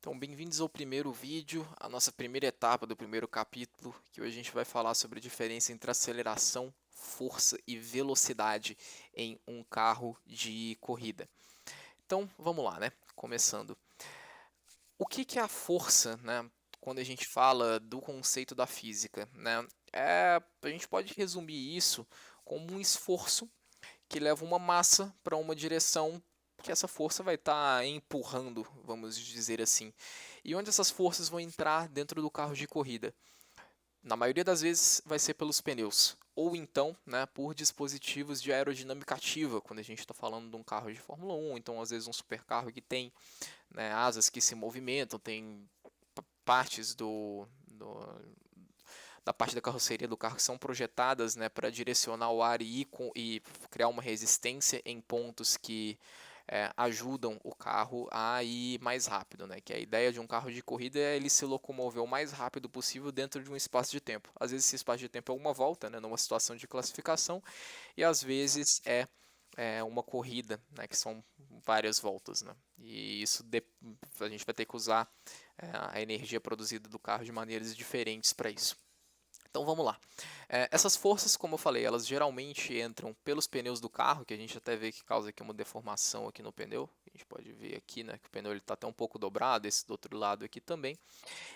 Então, bem-vindos ao primeiro vídeo, a nossa primeira etapa do primeiro capítulo, que hoje a gente vai falar sobre a diferença entre aceleração, força e velocidade em um carro de corrida. Então, vamos lá, né? Começando. O que é a força, né? Quando a gente fala do conceito da física, né? A gente pode resumir isso como um esforço que leva uma massa para uma direção que essa força vai estar empurrando, vamos dizer assim. E onde essas forças vão entrar dentro do carro de corrida? Na maioria das vezes vai ser pelos pneus, ou então, né, por dispositivos de aerodinâmica ativa, quando a gente está falando de um carro de Fórmula 1, então às vezes um supercarro que tem, né, asas que se movimentam, tem partes da parte da carroceria do carro que são projetadas, né, para direcionar o ar e criar uma resistência em pontos que ajudam o carro a ir mais rápido, né? Que a ideia de um carro de corrida é ele se locomover o mais rápido possível dentro de um espaço de tempo. Às vezes esse espaço de tempo é uma volta, né, numa situação de classificação, e às vezes é uma corrida, né, que são várias voltas, né? E a gente vai ter que usar a energia produzida do carro de maneiras diferentes para isso. Então vamos lá. Essas forças, como eu falei, elas geralmente entram pelos pneus do carro, que a gente até vê que causa aqui uma deformação aqui no pneu. A gente pode ver aqui, né, que o pneu está até um pouco dobrado, esse do outro lado aqui também.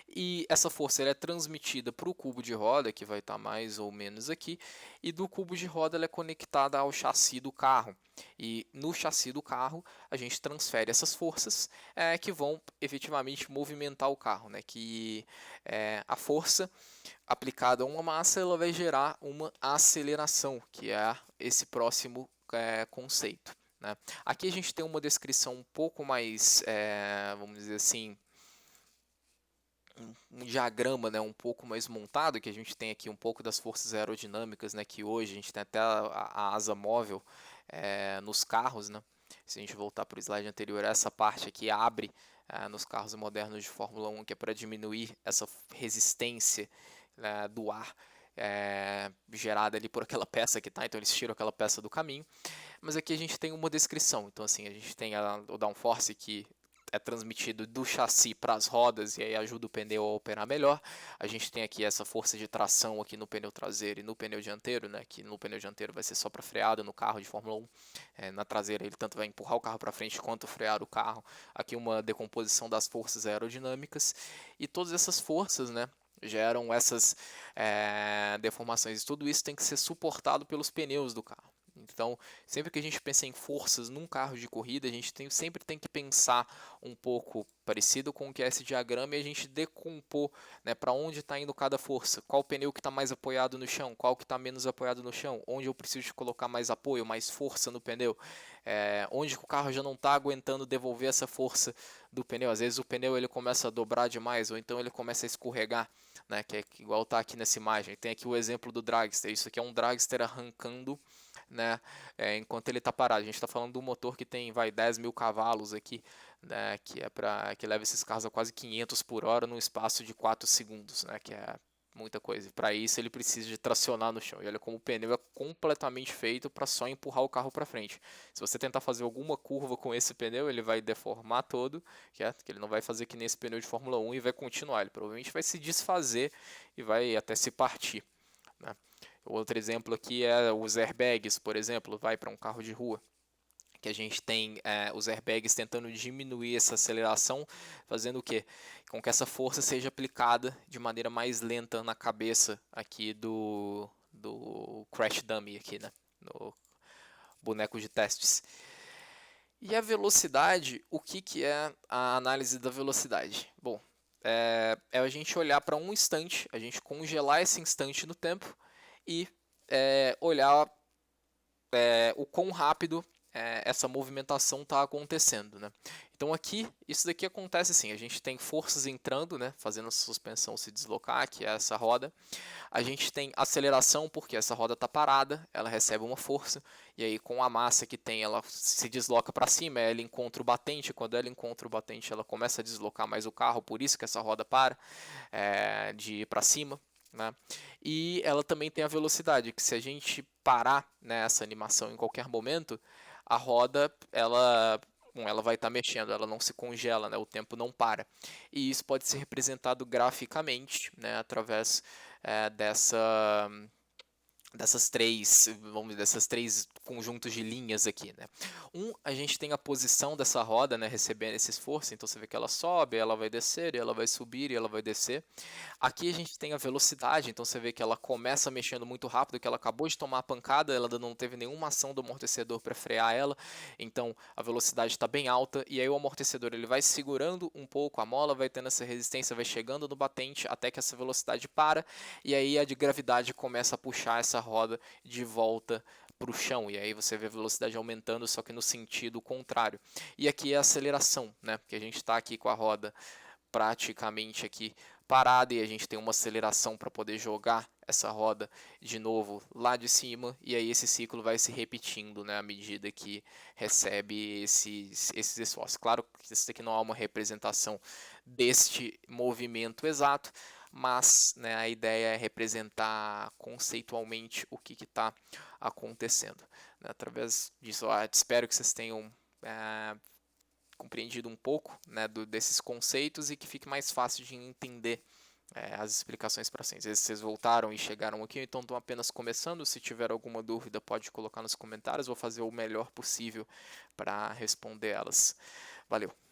E essa força ela é transmitida para o cubo de roda, que vai estar mais ou menos aqui, e do cubo de roda ela é conectada ao chassi do carro. E no chassi do carro a gente transfere essas forças que vão efetivamente movimentar o carro, né? Que a força aplicada a uma massa ela vai gerar uma aceleração, que é esse próximo conceito. Né? Aqui a gente tem uma descrição um pouco mais, vamos dizer assim, um diagrama, né, um pouco mais montado, que a gente tem aqui um pouco das forças aerodinâmicas, né, que hoje a gente tem até a asa móvel nos carros, né. Se a gente voltar para o slide anterior, essa parte aqui abre nos carros modernos de Fórmula 1, que é para diminuir essa resistência, né, do ar gerada ali por aquela peça que está, então eles tiram aquela peça do caminho. Mas aqui a gente tem uma descrição, então assim, a gente tem o downforce que é transmitido do chassi para as rodas e aí ajuda o pneu a operar melhor. A gente tem aqui essa força de tração aqui no pneu traseiro e no pneu dianteiro, né? Que no pneu dianteiro vai ser só para freada no carro de Fórmula 1. Na traseira ele tanto vai empurrar o carro para frente quanto frear o carro. Aqui uma decomposição das forças aerodinâmicas e todas essas forças, né? Geram essas deformações. E tudo isso tem que ser suportado pelos pneus do carro. Então, sempre que a gente pensa em forças num carro de corrida, a gente sempre tem que pensar um pouco parecido com o que é esse diagrama e a gente decompor, né, para onde está indo cada força, qual pneu que está mais apoiado no chão, qual que está menos apoiado no chão, onde eu preciso de colocar mais apoio, mais força no pneu, onde o carro já não está aguentando devolver essa força do pneu. Às vezes o pneu ele começa a dobrar demais ou então ele começa a escorregar, né, que é igual está aqui nessa imagem. Tem aqui o exemplo do dragster. Isso aqui é um dragster arrancando, né, enquanto ele está parado. A gente está falando do motor que tem 10 mil cavalos aqui, né, que leva esses carros a quase 500 por hora num espaço de 4 segundos, né, que é muita coisa. Para isso ele precisa de tracionar no chão. E olha como o pneu é completamente feito para só empurrar o carro para frente. Se você tentar fazer alguma curva com esse pneu, ele vai deformar todo, que ele não vai fazer que nem esse pneu de Fórmula 1 e vai continuar. Ele provavelmente vai se desfazer e vai até se partir. Né? Outro exemplo aqui é os airbags, por exemplo, vai para um carro de rua, que a gente tem os airbags tentando diminuir essa aceleração, fazendo o quê? Com que essa força seja aplicada de maneira mais lenta na cabeça aqui do crash dummy aqui, né? No boneco de testes. E a velocidade, o que é a análise da velocidade? Bom, é a gente olhar para um instante, a gente congelar esse instante no tempo e olhar o quão rápido essa movimentação está acontecendo, né? Então aqui, isso daqui acontece assim, a gente tem forças entrando, né, fazendo a suspensão se deslocar, que é essa roda. A gente tem aceleração, porque essa roda está parada, ela recebe uma força, e aí com a massa que tem, ela se desloca para cima, ela encontra o batente, quando ela encontra o batente, ela começa a deslocar mais o carro, por isso que essa roda para de ir para cima. Né? E ela também tem a velocidade, que se a gente parar nessa animação em qualquer momento, a roda ela ela vai estar mexendo, ela não se congela, né? O tempo não para. E isso pode ser representado graficamente, né? Através dessas três, vamos dizer, dessas três conjuntos de linhas aqui, né? A gente tem a posição dessa roda, né, recebendo esse esforço, então você vê que ela sobe, ela vai descer, ela vai subir e ela vai descer. Aqui a gente tem a velocidade, então você vê que ela começa mexendo muito rápido, que ela acabou de tomar a pancada, ela ainda não teve nenhuma ação do amortecedor para frear ela, então a velocidade está bem alta, e aí o amortecedor ele vai segurando um pouco, a mola vai tendo essa resistência, vai chegando no batente até que essa velocidade para, e aí a de gravidade começa a puxar essa roda de volta para o chão, e aí você vê a velocidade aumentando, só que no sentido contrário. E aqui é a aceleração, né? Porque a gente está aqui com a roda praticamente aqui parada e a gente tem uma aceleração para poder jogar essa roda de novo lá de cima, e aí esse ciclo vai se repetindo, né, à medida que recebe esses esforços. Claro que isso aqui não é uma representação deste movimento exato, mas, né, a ideia é representar conceitualmente o que está acontecendo, né, através disso. Espero que vocês tenham compreendido um pouco, né, desses conceitos e que fique mais fácil de entender as explicações para a ciência. Às vezes vocês voltaram e chegaram aqui, então estão apenas começando. Se tiver alguma dúvida, pode colocar nos comentários. Vou fazer o melhor possível para responder elas. Valeu!